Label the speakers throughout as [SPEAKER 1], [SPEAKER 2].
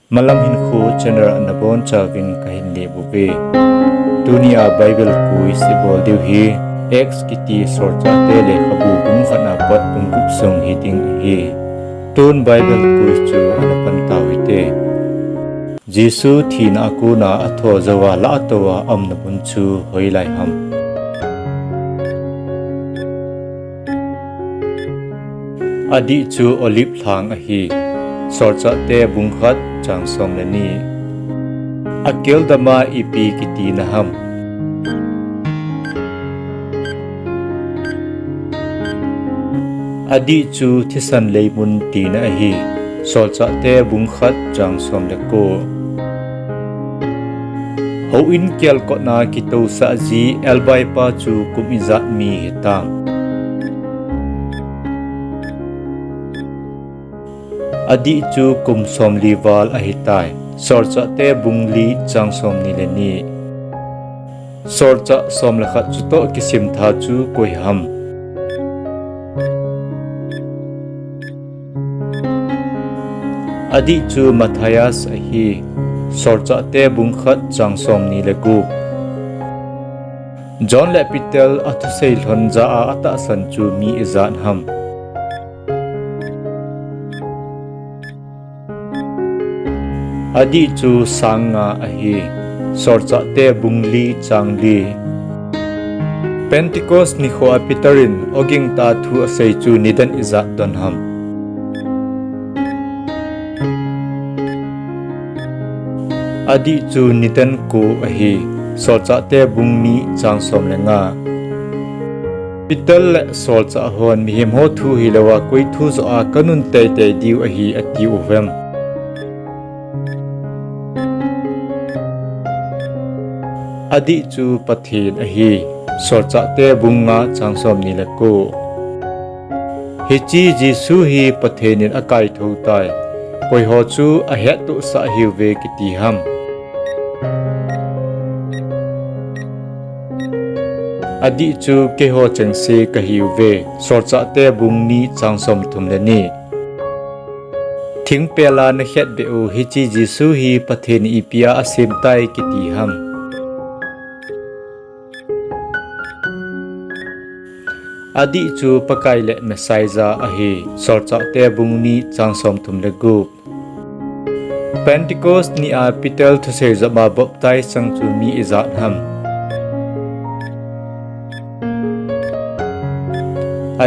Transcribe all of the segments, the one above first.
[SPEAKER 1] malam hin khu channel anabon chavin kahin le buve dunia Bible kui sibol diu hi ex kiti sorcha te le khabu bung khana pat bung gup song hiting hi tun Bible kui chu anapan tawite Jesu thina ku na atho zawa la towa amna bun chu hoilai ham adi chu olive thlang a hi sorcha te bung khat chang som le ni akel dama ipi kiti na ham adi chu thisan leimun ti na hi sorcha te bung khat chang som le ko ho in gelkhoh na kito sa ji elbai pa chu kum izat mi hitam adi chu kum som liwal ahitai sorcha te bungli chang som ni le ni sorcha som la khat chu to kisim tha chu koi ham adi chu Matthias ahi sorcha te bung khat chang som ni le gu John le Peter athu sei lhon za a ata san chu mi izan ham adi chu sunga ahi sorcha te bungli changli Pentecost ni kho Peterin oging ta thu asei chu nidan izat don ham adi chu nidan ko ahi sorcha te bungni chang som lenga Peter le sorcha hon mi hem ho thu hilawa koi thu zo a kanun te te diu ahi ati uvem adi chu Pathen ahi sorcha te bunga changsom ni le ko hichi Jesu hi Pathen in akai tho tai koi ho chu a het tu sa hi ve kiti ham adi chu ke ho changse ka hi ve sorcha te bungni changsom thum le ni thing pela na het be u hichi Jesu hi Pathen ipia asim tai kiti ham adi chu pakai le mesaiza ahi sorcha te bungni changsom thum le gup Pentecost ni a Peter thu se zama baptize sang chu mi izat ham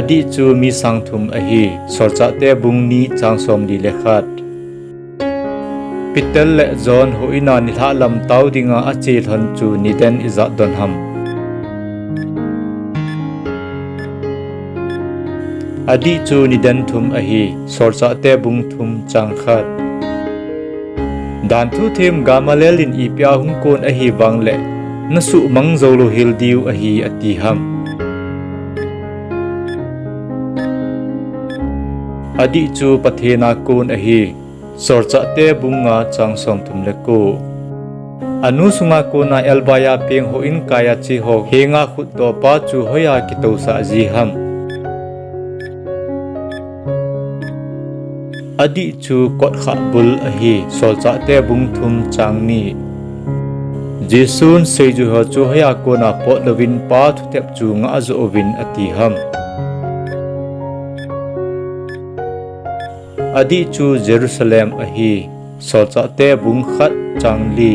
[SPEAKER 1] adi chu mi sangthum ahi sorcha te bungni changsom li le khat Peter le John ho ina ni tha lam tau dinga achi thon chu niden izat don ham adi chu nidan thum ahi sorcha te bung thum chang khat dan thu them gamalelin ipia hung kon ahi wangle nasu mangzolo hildiu ahi ati ham adi chu Pathena kon ahi sorcha te bunga changsom thum le ko anu sunga ko na elbaya peng ho in kaya chi ho henga khut to pa chu hoya ki to sa ji ham adi chu kot kha bul ahi sorcha te bung thum changni Jesun seju ho chu hoya ko na pot lovin pa thu tep chu nga zo ovin ati ham adi chu Jerusalem ahi sorcha te bung khat changli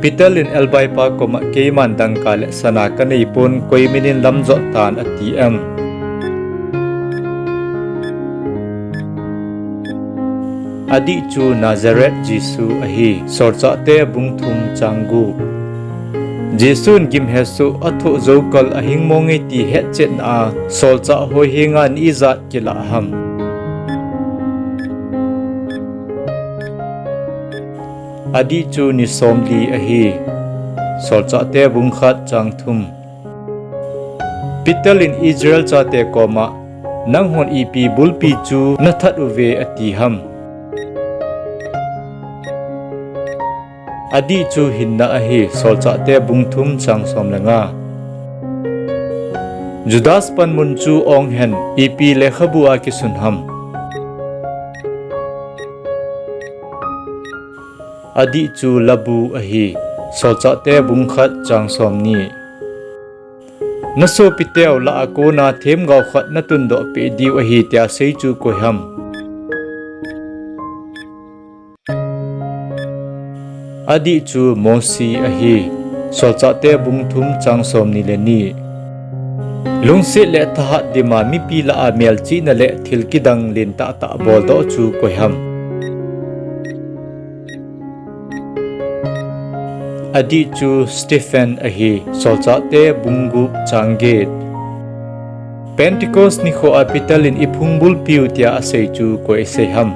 [SPEAKER 1] Peterlin elbai pa ko ma keiman dang kale sana kanei pon koi minin lamzo tan ati am adi chu Nazareth Jesu ahi sorcha te bung thum changu Jesun gim hesu athu zokal ahing monge ti het chen a sorcha hoi hinga ni zat kila ham adi chu ni somli ahi sorcha te bung khat chang thum Peterlin Israel cha te koma nang hon ipi bulpi chu nathat uve ati ham adi chu hinna ahi sorcha te bung thum chang som lenga Judas pan mun chu ong hen ipi le khabua ki sun ham adi chu labu ahi solcha te bungkhat changsom ni naso piteu la akona them gau khat na tun do pe diu ahi tia sei chu koham adi chu mosi ahi solcha te bungthum changsom ni le ni lungsi le tha dima mi pila a melchi na le thilkidang lin ta ta bol do chu koham adi chu Thuphon ahi solcha te bungup changet Pentecost ni kho apital in iphungbul piu tia asei chu ko eseham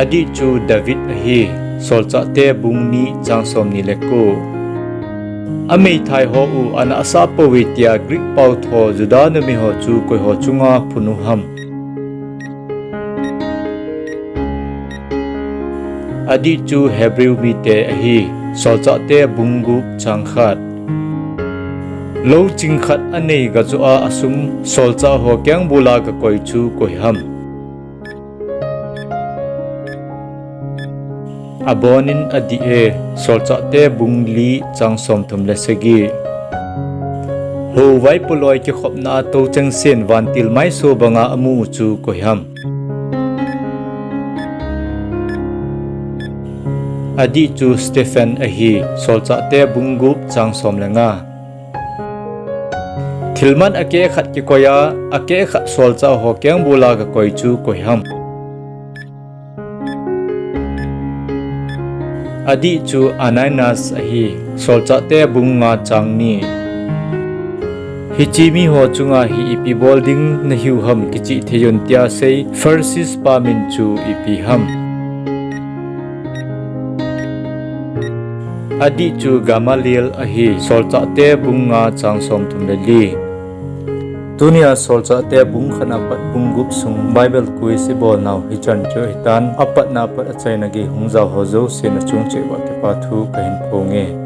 [SPEAKER 1] adi chu David ahi solcha te bungni changsom ni leko amei thai ho u ana asapo witia Greek pau tho juda na mi ho chu ko ho chunga phunuham adi chu Hebrew mi te ahi solcha te bungup changkhat lo chingkhat anei ga chu a asum solcha ho kyang bula ka koi chu koham abonin adi e solcha te bungli changsom thum le segi ho vai poloi ki khopna to chang sen vantil mai so banga amu chu koham adi chu Thuphon ahi solcha te bungup changsom lenga thilman ake khat ki koya ake khat solcha ho kyang bula ka koi chu koham adi chu Ananias ahi solcha te bunga changni hichimi ho chunga hi ipi bolding na hiu ham kichi theyon tia sei farsis pamin chu ipi ham adi chu Gamaliel ahi solcha te bunga changsom thumleli dunia solcha te bung khana pat bungup sung Bible quiz bol naw hichan cho hitan apat na pat achai nagi hungza hozo se na chung che wa te pa thu kahin ponge